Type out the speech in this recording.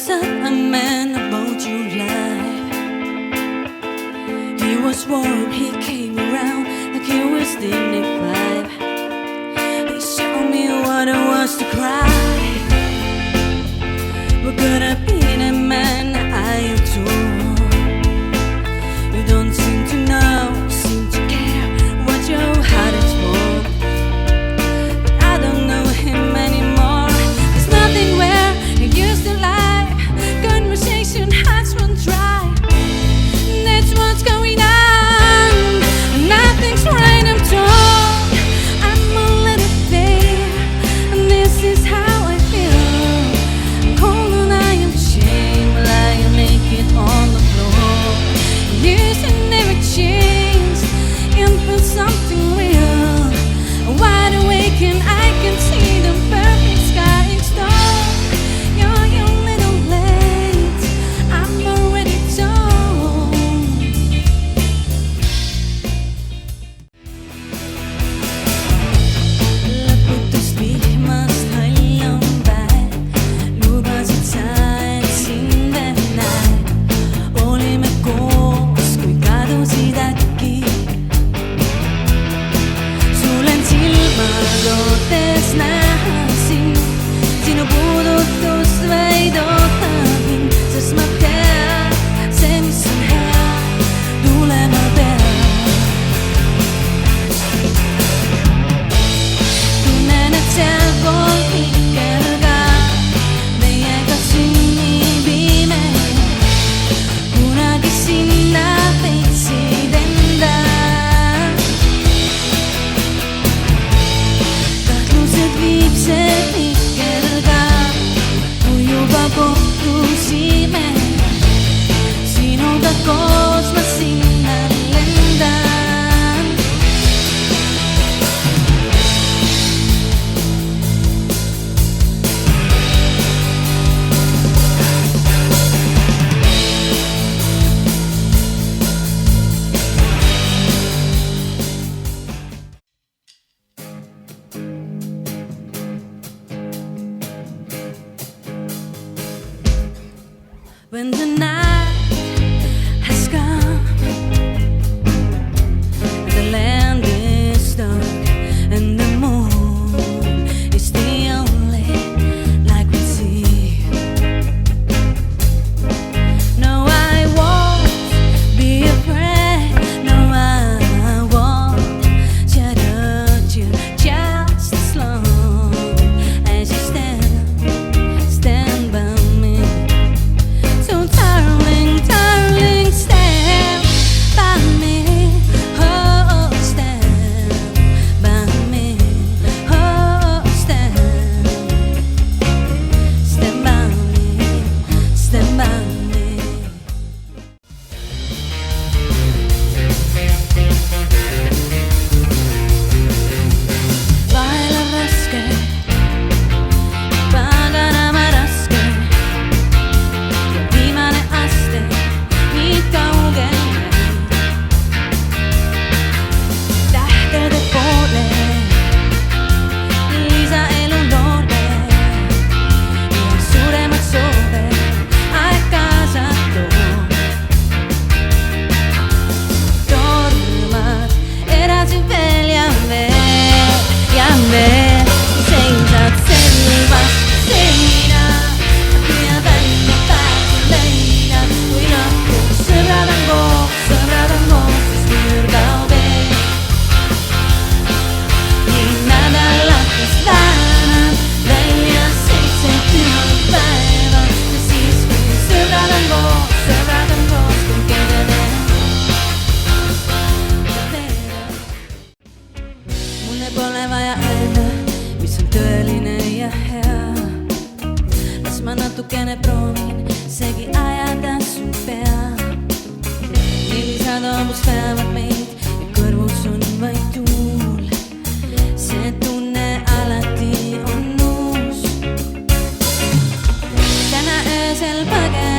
said a man about your life. He was warm, he came around like he was dignified. He showed me what it was to cry. We're gonna be the man I adore. You don't seem to know, seem to care what your heart is for. But I don't know him anymore. There's nothing where he used to lie. Conversation has run dry. That's what's going on. Nothing's right, I'm torn. I'm a little babe, and this is how I feel. I'm cold and I am ashamed, while I am naked on the floor. Years have never changed, and feel something real. Wide awake and I can see the perfect sky in stone. You're your little late, I'm already told. Laputust vihmast haljapäev, lubasid sa, et sind veel näed. Olime koos, kui kadusid äkki. Sulen silmad ootes näha sind, sinu puudutust vaid ootan, sest ma tean, see, mis on hea, tulema peab. Tunnen, et sealpool vikerga meiega sünnib ime. Kunagi sinna peitsid enda kahtlused, viib see vikerga, kui juba kohtusime. Sinuga koos ma sinna lendan. When the night has come and the land is dark and the moon is the only light we see. No, I won't be afraid. No, I won't judge you just as long as you stand by me. So darling, darling, stand by me. Oh, stand by me. Oh, stand by me. Stand by me. Vailla raske, paganama raske. Viimane aste, nii kaugel tähtede poole. Lisaelu loode ja suuremad soove aeg kaasa toob. Tormad edasi veel ja veel ja veel. Seisad selvas seina, püüad välja pääseda leida. Kui lõpuks sõbrad on koos, siis müür kaob ees. Nii nädalates väänad välja 7 pühapäeva. Ja siis, kui sõbrad on koos, kui kedede mulle pole vaja öelda, mis on tõeline ja hea. Las ma natukene proovin segi ajada su pea. Helisad hommustavad meid ja kõrvus on vaid tuul. See tunne alati on uus. Täna öösel põgen